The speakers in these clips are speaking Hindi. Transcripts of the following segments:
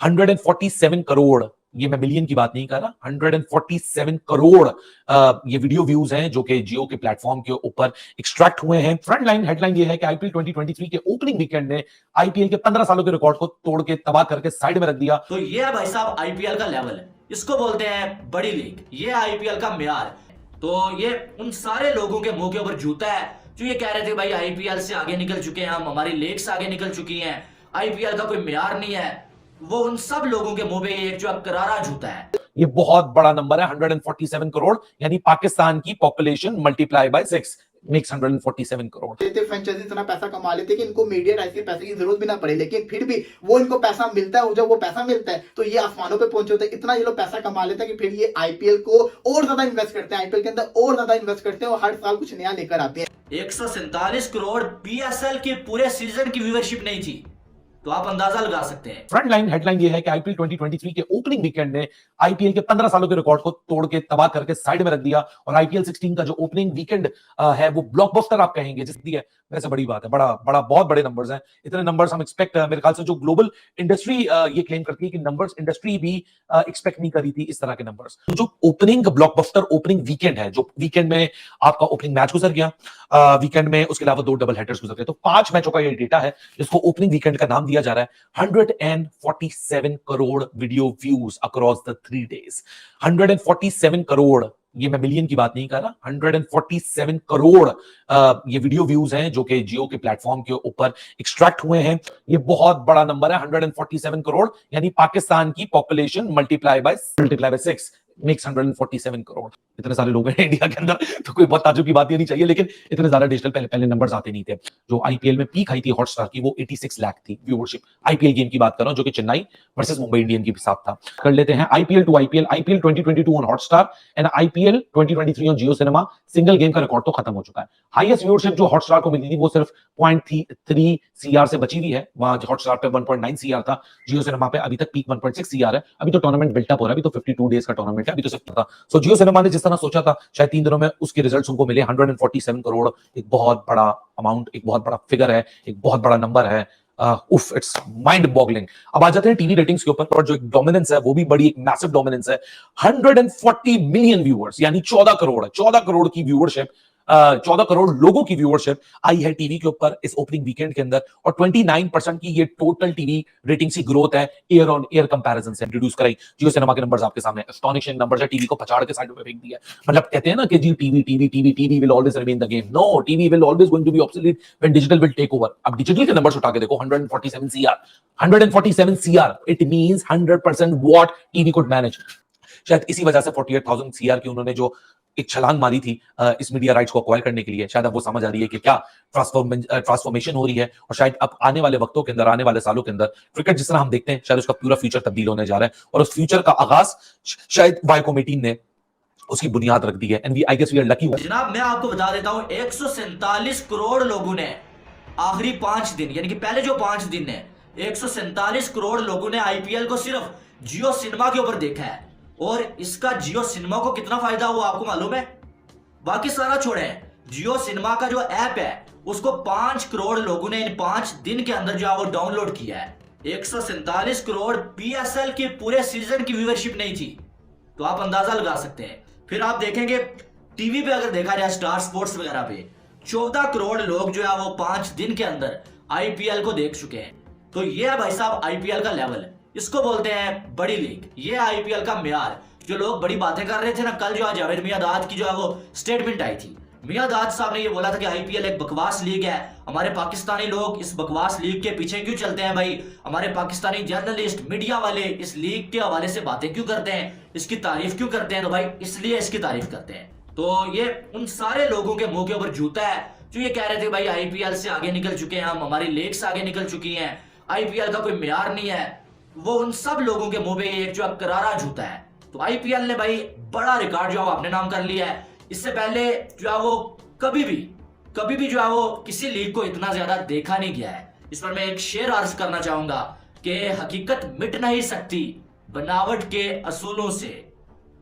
147 करोड़, ये मैं मिलियन की बात नहीं कर रहा, 147 करोड़ ये वीडियो व्यूज हैं जो कि जियो के प्लेटफॉर्म के ऊपर एक्सट्रैक्ट हुए हैं। फ्रंट लाइन हेडलाइन ये है कि आईपीएल 2023 के ओपनिंग वीकेंड ने आईपीएल के 15 सालों के रिकॉर्ड को तोड़ के तबाह करके साइड में रख दिया। तो ये है भाई साहब आईपीएल का लेवल है, इसको बोलते हैं बड़ी लीग, ये आईपीएल का म्यार। तो ये उन सारे लोगों के मुंह के ऊपर जूता है जो ये कह रहे थे भाई आईपीएल से आगे निकल चुके हैं हम, हमारी लीग से आगे निकल चुकी हैं, आईपीएल का कोई म्यार नहीं है। वो उन सब लोगों के मुंह पे एक जो करारा जूता है। ये बहुत बड़ा नंबर है, 147 करोड़, यानी पाकिस्तान की population multiply by 6 makes 147 crore. Franchise इतना पैसा कमा लेते कि इनको मीडिया राइट्स के पैसे की जरूरत भी ना पड़े, लेकिन फिर भी वो इनको पैसा मिलता है, जब वो पैसा मिलता है तो ये आसमानों पे पहुंचे होते हैं। इतना ये लोग पैसा कमा लेते हैं कि फिर ये आईपीएल को और ज्यादा इन्वेस्ट करते हैं, आईपीएल के अंदर और ज्यादा इन्वेस्ट करते हैं और हर साल कुछ नया लेकर आते हैं। 147 करोड़ पीएसएल के पूरे सीजन की व्यूअरशिप नहीं थी, तो आप अंदाजा लगा सकते हैं। फ्रंट लाइन हेडलाइन ये है कि आईपीएल 2023 के ओपनिंग वीकेंड ने आईपीएल के 15 सालों के रिकॉर्ड को तोड़ के तबाह करके साइड में रख दिया, और आईपीएल 16 का जो ओपनिंग वीकेंड है वो ब्लॉकबस्टर आप कहेंगे जिसकी है, वैसे बड़ी बात है, बड़ा बहुत बड़े नंबर्स हैं। इतने नंबर्स हम एक्सपेक्ट, मेरे ख्याल से जो ग्लोबल इंडस्ट्री ये क्लेम करती है कि नंबर्स इंडस्ट्री भी एक्सपेक्ट नहीं करी थी इस तरह के नंबर्स। जो ओपनिंग ब्लॉकबस्टर ओपनिंग वीकेंड है, जो वीकेंड में आपका ओपनिंग मैच गुजर गया, वीकेंड में उसके अलावा 2 डबल हेडर्स गुजर गए, तो 5 मैचों का ये डेटा है जिसको ओपनिंग वीकेंड का नाम दिया जा रहा है। 147 crore video views across the 3 days। 147 crore, ये मैं मिलियन की बात नहीं कर रहा, 147 करोड़ ये वीडियो व्यूज हैं जो कि जियो के प्लेटफॉर्म के ऊपर एक्सट्रैक्ट हुए हैं। ये बहुत बड़ा नंबर है, 147 करोड़, यानी पाकिस्तान की population multiply by 6 makes 147 crore. इतने सारे लोग हैं इंडिया के अंदर, तो कोई बहुत ताज्जुब की बात नहीं चाहिए, लेकिन इतने ज्यादा डिजिटल पहले नंबर्स आते नहीं थे। जो आईपीएल में पीक आई थी हॉटस्टार की, वो 86 लाख थी व्यूअरशिप। आईपीएल गेम की बात कर रहा हूं जो कि चेन्नई वर्सेस मुंबई इंडियन के साथ था। कर लेते हैं IPL to IPL, IPL 2022 on Hotstar and IPL 2023 on Jio cinema. Single game का रिकॉर्ड तो खत्म हो चुका है। हाईएस्ट व्यूअरशिप जो हॉटस्टार को मिली थी वो सिर्फ 0.3 सीआर से बची हुई है। वहां हॉटस्टार पे 1.9 सीआर था, जियो सिनेमा पे अभी तक पीक 1.6 सीआर है। अभी तो टूर्नामेंट बिल्टअप हो रहा है, अभी तो 52 डेज का टूर्नामेंट है, अभी तो सिर्फ था। सो जियो सिनेमा ने जिस तरह सोचा था शायद 3 दिनों में उसके रिजल्ट्स उनको मिले। 147 करोड़ एक बहुत बड़ा अमाउंट, एक बहुत बड़ा फिगर है, एक बहुत बड़ा नंबर है। It's mind boggling. अब आ जाते हैं टीवी रेटिंग्स के ऊपर, और जो एक डोमिनेंस है वो भी बड़ी एक मैसिव डोमिनेंस है। 140 मिलियन व्यूअर्स, यानी 14 करोड़, 14 करोड़ की व्यूअरशिप, 14 करोड़ लोगों की व्यूअरशिप आई है टीवी के ऊपर इस ओपनिंग वीकेंड के अंदर, और 29% की ये टोटल टीवी रेटिंग की ग्रोथ है ईयर ऑन ईयर कंपैरिजन से। इंट्रोड्यूस कराई जियो सिनेमा के नंबर्स आपके सामने, एस्टोनिशिंग नंबर्स है, टीवी को पछाड़ के साइड में फेंक दिया। मतलब कहते हैं ना कि जी TV will always remain the game. No, TV will always going to be obsolete when digital will take over. अब डिजिटल के नंबर्स उठा के देखो, 147 CR, 147 CR, it means 100% what TV could manage. शायद इसी वजह से 48,000 सीआर की उन्होंने जो एक छलांग मारी थी इस मीडिया राइट्स को अक्वायर करने के लिए, शायद अब वो समझ आ रही है कि क्या ट्रांसफॉर्मेशन हो रही है, और शायद अब आने वाले वक्तों के अंदर, आने वाले सालों के अंदर क्रिकेट जिस तरह हम देखते हैं, शायद उसका पूरा फ्यूचर तब्दील होने जा रहा है, और उस फ्यूचर का आगाज शायद वाईकॉम 18 ने उसकी बुनियाद रख दी है। And I guess we are lucky. जनाब मैं आपको बता देता हूं, 147 करोड़ लोगों ने आखिरी 5 दिन, यानी कि पहले जो 5 दिन है, 147 करोड़ लोगों ने आईपीएल को सिर्फ जियो सिनेमा के ऊपर देखा है। और इसका जियो सिनेमा को कितना फायदा हुआ आपको मालूम है? बाकी सारा छोड़े, जियो सिनेमा का जो ऐप है उसको 5 करोड़ लोगों ने इन 5 दिन के अंदर जो है वो डाउनलोड किया है। 147 करोड़ पीएसएल के पूरे सीजन की व्यूअरशिप नहीं थी, तो आप अंदाजा लगा सकते हैं। फिर आप देखेंगे टीवी पे अगर देखा जाए स्टार स्पोर्ट्स वगैरह पे 14 करोड़ लोग जो है वो 5 दिन के अंदर आईपीएल को देख चुके हैं। तो ये है भाई साहब आईपीएल का लेवल, इसको बोलते हैं बड़ी लीग, ये आईपीएल का म्यार। जो लोग बड़ी बातें कर रहे थे ना, कल जो आज जावेद मियांदाद की जो है वो स्टेटमेंट आई थी, मियांदाद साहब ने ये बोला था कि आईपीएल एक बकवास लीग है, हमारे पाकिस्तानी लोग इस बकवास लीग के पीछे क्यों चलते हैं भाई, हमारे पाकिस्तानी जर्नलिस्ट मीडिया वाले इस लीग के हवाले से बातें क्यों करते हैं, इसकी तारीफ क्यों करते हैं? तो भाई इसलिए इसकी तारीफ करते हैं। तो ये उन सारे लोगों के मुंह के ऊपर जूता है जो ये कह रहे थे भाई आईपीएल से आगे निकल चुके हैं हम, हमारी लीग से आगे निकल चुकी है, आईपीएल का कोई म्यार नहीं है। वो उन सब लोगों के मुंह पे एक जो करारा जूता है। तो आईपीएल ने भाई बड़ा रिकॉर्ड जो है अपने नाम कर लिया है। इससे पहले जो है वो कभी भी जो है वो किसी लीग को इतना ज्यादा देखा नहीं गया है। इस पर मैं एक शेर अर्ज करना चाहूंगा कि हकीकत मिट नहीं सकती बनावट के असूलों से,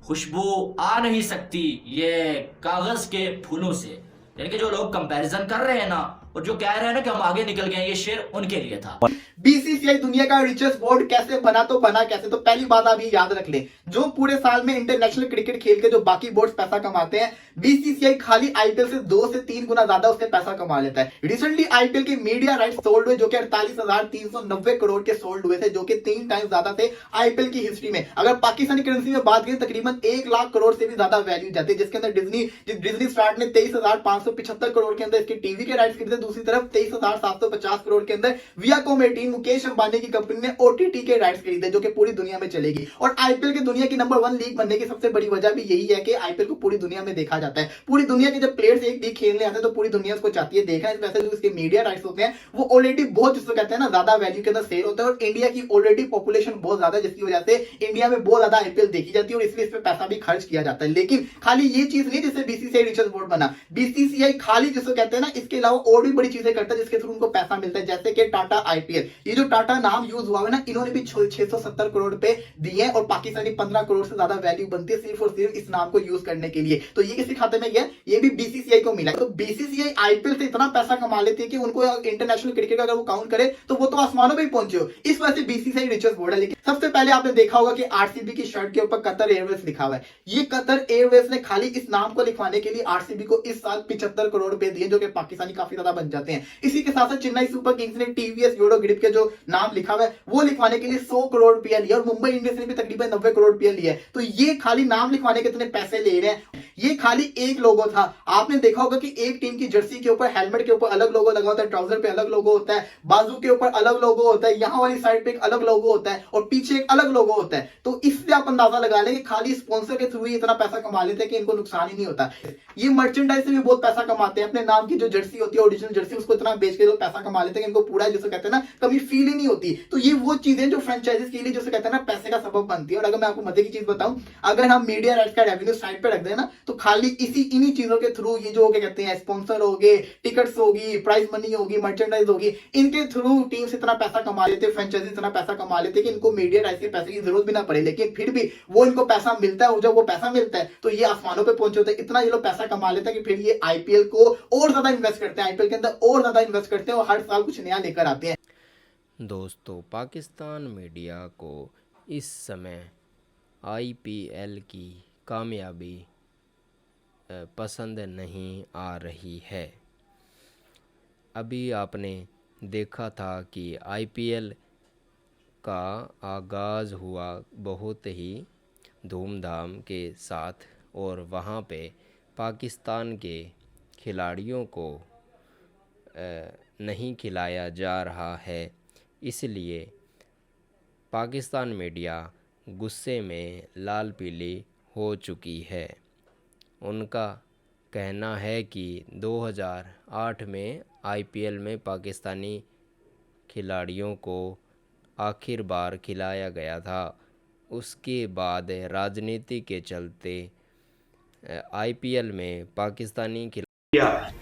खुशबू आ नहीं सकती ये कागज के फूलों से। यानी कि जो लोग कंपैरिजन कर रहे हैं ना, और जो कह रहे हैं ना कि हम आगे निकल गए, ये शेर उनके लिए था। बीसीसीआई दुनिया का रिचेस्ट बोर्ड कैसे बना, तो बना कैसे? तो पहली बात आप ये याद रख लें, जो पूरे साल में इंटरनेशनल क्रिकेट खेल के जो बाकी बोर्ड्स पैसा कमाते हैं, बीसीसीआई खाली आईपीएल से 2 से 3 गुना ज्यादा उससे पैसा कमा लेता है। रिसेंटली आईपीएल के मीडिया राइट्स सोल्ड हुए जो कि 48,390 करोड़ के सोल्ड हुए थे, जो कि 3 टाइम ज्यादा थे आईपीएल की हिस्ट्री में। अगर पाकिस्तानी करेंसी में बात करें तकरीबन 1 लाख करोड़ से भी ज्यादा वैल्यू जाती है, जिसके अंदर डिज्नी स्टार ने 23,575 करोड़ के अंदर इसके टीवी के राइट्स खरीदे। दूसरी तरफ 23,750 करोड़ के अंदर वियाकॉम 18 मुकेश अंबानी की कंपनी ने ओटीटी के राइट्स खरीदे, जो कि पूरी दुनिया में चलेगी। और आईपीएल की दुनिया की नंबर 1 लीग बनने की सबसे बड़ी वजह भी यही है कि आईपीएल को पूरी दुनिया में देखा जाता है। पूरी दुनिया के जब प्लेयर्स एक लीग खेलने आते हैं तो पूरी दुनिया उसको चाहती है देखना। इस वजह से जो इसके मीडिया राइट्स होते हैं वो ऑलरेडी बहुत, जिसको कहते हैं ना, ज्यादा वैल्यू के अंदर सेल होता है। और इंडिया की ऑलरेडी पॉपुलेशन बहुत ज्यादा है, जिसकी वजह से इंडिया में बहुत ज्यादा आईपीएल देखी जाती है और इसलिए इस पे पैसा भी खर्च किया जाता है। लेकिन खाली ये चीज नहीं जिससे बीसीसीआई रिचेस्ट बोर्ड बना। बीसीसीआई खाली जिसको कहते हैं ना, इसके अलावा और भी बड़ी चीजें करता है जिसके थ्रू उनको पैसा मिलता है, जैसे कि टाटा आईपीएल। ये जो टाटा नाम यूज हुआ है ना, इन्होंने भी 670 करोड़ रुपए दिए और पाकिस्तानी 15 करोड़ से ज्यादा वैल्यू बनती है सिर्फ और सिर्फ इस नाम को यूज करने के लिए। तो ये किसी खाते में गया? ये भी बीसीसीआई को मिला। तो बीसीसीआई आईपीएल से इतना पैसा कमा लेती है कि उनको इंटरनेशनल क्रिकेट का अगर वो काउंट करे तो वो तो आसमानों में ही पहुंचे हो। इस वजह से बीसीसीआई रिचेस्ट बोर्ड है। लेकिन सबसे पहले आपने देखा होगा कि आरसीबी की शर्ट के ऊपर कतर एयरवेज लिखा हुआ है। ये कतर एयरवेज ने खाली इस नाम को लिखवाने के लिए आरसीबी को इस साल 75 करोड़ रुपए दिए, जो कि पाकिस्तानी काफी ज्यादा बन जाते हैं। इसी के साथ साथ चेन्नई सुपर किंग्स ने टीवीएस यूरो ग्रिप के जो नाम लिखा हुआ है वो लिखवाने के लिए 100 करोड़ रुपया लिया और मुंबई इंडियंस ने भी तकरीबन 90 करोड़ रुपया लिया है। तो ये खाली नाम लिखवाने के इतने पैसे ले रहे हैं। ये खाली एक लोगो था। आपने देखा होगा कि एक टीम की जर्सी के ऊपर, हेलमेट के ऊपर अलग लोगो लगा होता है, ट्राउजर पे अलग लोगो होता है, बाजू के ऊपर अलग लोगो होता है, यहां वाली साइड पे एक अलग लोगो होता है और पीछे एक अलग लोगो होता है। तो इससे आप अंदाजा लगा लें कि खाली स्पॉन्सर के थ्रू ही इतना पैसा कमा लेते हैं कि इनको नुकसान ही नहीं होता। ये मर्चेंडाइज से भी बहुत पैसा कमाते हैं। अपने नाम की जो जर्सी होती है, ओरिजिनल जर्सी, उसको इतना बेच के लोग पैसा कमा लेते हैं कि इनको पूरा, जिसे कहते हैं ना, कभी फील ही नहीं होती। तो ये वो चीजें जो फ्रेंचाइजीज के लिए, जिसे कहते हैं ना, पैसे का सबब बनती है। और अगर मैं आपको मजे की चीज बताऊं, अगर हम मीडिया राइट्स का रेवेन्यू साइड पे रख दें ना, तो खाली इन्हीं चीजों के थ्रू, ये जो क्या कहते हैं, स्पॉन्सर हो गए, टिकट्स होगी, प्राइज मनी होगी, मर्चेंडाइज होगी, इनके थ्रू टीम्स इतना पैसा कमा लेते, फ्रेंचाइजी इतना पैसा कमा लेते कि इनको मीडिया राइट्स के पैसे की जरूरत भी ना पड़े। लेकिन फिर भी वो इनको पैसा मिलता है और जब वो पैसा मिलता है तो ये आसमानों पे पहुंचे होते हैं। इतना ये लोग पैसा कमा लेते हैं कि फिर ये आईपीएल को और ज्यादा इन्वेस्ट करते हैं, आईपीएल के अंदर और ज्यादा इन्वेस्ट करते हैं और हर साल कुछ नया लेकर आते हैं। दोस्तों, पाकिस्तान मीडिया को इस समय आईपीएल की कामयाबी पसंद नहीं आ रही है। अभी आपने देखा था कि आईपीएल का आगाज़ हुआ बहुत ही धूमधाम के साथ और वहाँ पे पाकिस्तान के खिलाड़ियों को नहीं खिलाया जा रहा है। इसलिए पाकिस्तान मीडिया गुस्से में लाल पीली हो चुकी है। उनका कहना है कि 2008 में आईपीएल में पाकिस्तानी खिलाड़ियों को आखिर बार खिलाया गया था। उसके बाद राजनीति के चलते आईपीएल में Pakistani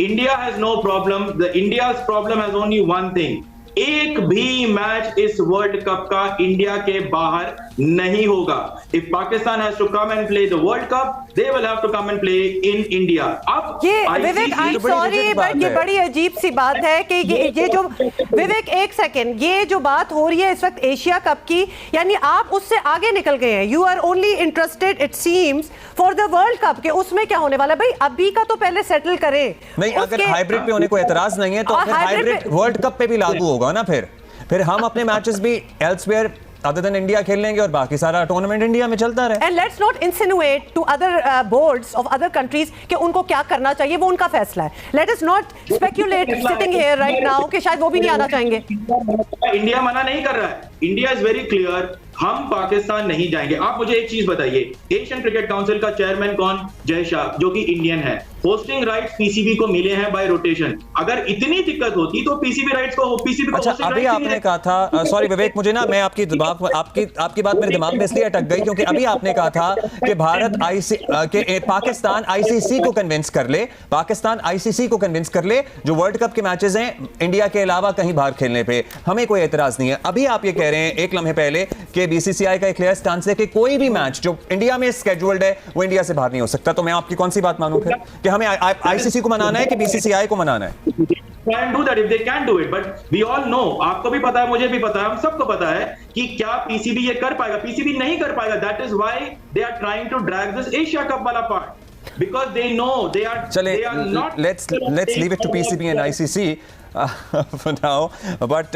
India has no problem. India's problem has only one thing. एक भी मैच इस वर्ल्ड कप का इंडिया के बाहर नहीं होगा। If Pakistan has to come and play the World Cup, they will have to come and play in India. अब ये विवेक, आई एम सॉरी बट ये बड़ी अजीब सी बात है कि ये जो विवेक, एक सेकंड, ये जो बात हो रही है इस वक्त एशिया कप की, यानी आप उससे आगे निकल गए हैं। You are only interested it seems for the World Cup के उसमें क्या होने वाला है। भाई अभी का तो पहले सेटल करें। नहीं, अगर हाइब्रिड पे होने को एतराज नहीं है तो फिर हाइब्रिड वर्ल्ड कप पे भी लागू होगा ना। फिर हम अपने मैचेस भी एल्सवेयर अदर देन इंडिया खेल लेंगे और बाकी सारा टूर्नामेंट इंडिया में चलता रहे। And let's not insinuate to other boards of other countries कि उनको क्या करना चाहिए, वो उनका फैसला है। Let us not speculate sitting here right now कि शायद वो भी नहीं आना चाहेंगे। इंडिया मना नहीं कर रहा है। इंडिया इज वेरी क्लियर, हम पाकिस्तान नहीं जाएंगे। आप मुझे एक चीज बताइए, एशियन क्रिकेट काउंसिल का चेयरमैन कौन? जय शाह, जो कि इंडियन है। होस्टिंग राइट्स पीसीबी को मिले हैं बाय रोटेशन। अगर इतनी दिक्कत होती तो पीसीबी राइट्स को अच्छा, अभी आपने कहा था, सॉरी विवेक, मुझे ना, मैं आपकी बात मेरे दिमाग में इसलिए अटक गई क्योंकि अभी आपने कहा था कि भारत पाकिस्तान आईसीसी को कन्विंस कर ले, पाकिस्तान आईसीसी को कन्विंस कर ले जो वर्ल्ड कप के मैचेस हैं इंडिया के अलावा कहीं बाहर खेलने पे हमें कोई एतराज नहीं है। अभी आप ये कह रहे हैं एक लम्हे पहले कि बीसीसीआई का एक क्लियर स्टांस है कि कोई भी मैच जो इंडिया में स्केड्यूल्ड है वो इंडिया से बाहर नहीं हो सकता। तो मैं आपकी कौन सी बात मानूं फिर कि हमें आईसीसी को मनाना है कि बीसीसीआई को मनाना है? try and do that if they can do it, but we all know, आपको भी पता है, मुझे भी पता है, हम सबको पता है कि क्या पीसीबी ये कर पाएगा, पीसीबी नहीं कर पाएगा. That is why they are trying to drag this Asia Cup वाला part, because they know they are not. let's leave it to PCB and ICC for now. But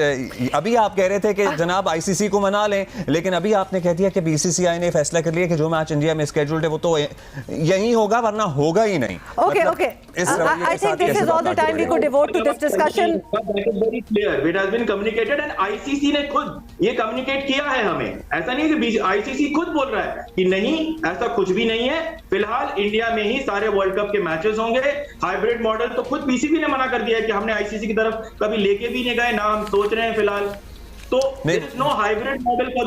अभी आप कह रहे थे कि जनाब ICC को मना लें, लेकिन अभी आपने कह दिया कि BCCI ने फैसला कर लिया कि जो मैच इंडिया में स्केड्यूल्ड है वो तो यही होगा, वरना होगा ही नहीं. Okay. I think this is all the time we could devote to this discussion. That is very clear. It has been communicated and ICC ने खुद ये communicate किया है हमें. ऐसा नहीं है कि ICC खुद बोल रहा है कि नहीं, ऐसा कुछ भी नहीं है. फिलहाल इंडिया में ही सारे वर्ल्ड कप के मैचेस होंगे. हाइब्रिड मॉडल तो खुद पीसीबी ने मना कर दिया है कि हमने ICC की तरफ कभी लेके भी नहीं गए, ना हम सोच रहे हैं फिलहाल. तो there is no hybrid model for the